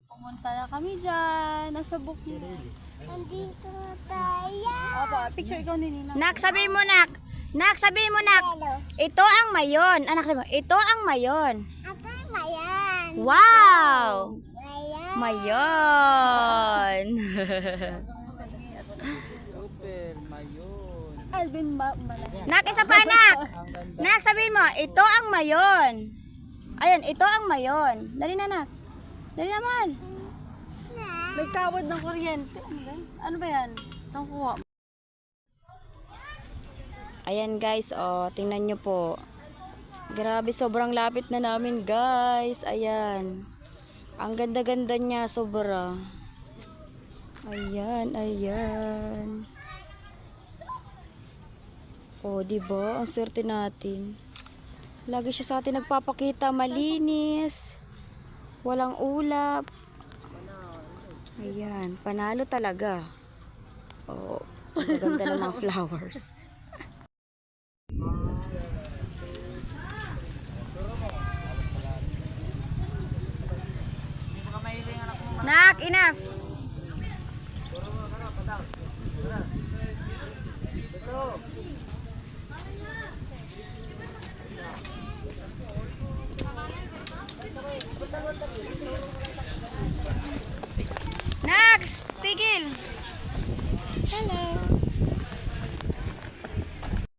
Pumunta na kami dyan. Nasa bukid. Nandito tayo. Opo, picture ikaw ni Nina. Nak, sabihin mo, Nak. Nak, sabihin mo, Nak. Ito ang mayon. Anak, sabihin mo, ito ang mayon. Apa mayan? Wow! Mayan. Mayon. Alvin Nak, isa pa, Nak. Nak, sabihin mo, ito ang mayon. Ayun, ito ang mayon. Dali na, Nak. Dali naman. May kawad ng kuryente. Ano ba yan? Saan kuha? Ayan guys, oh, tingnan nyo po. Grabe, sobrang lapit na namin guys. Ayan. Ang ganda-ganda niya, sobra. Ayan, ayan. Oh, diba? Ang swerte natin. Lagi siya sa atin nagpapakita, malinis. Walang ulap. Ayan, panalo talaga. Oh, ang ganda ng mga flowers. Nak, enough. Next, tigil.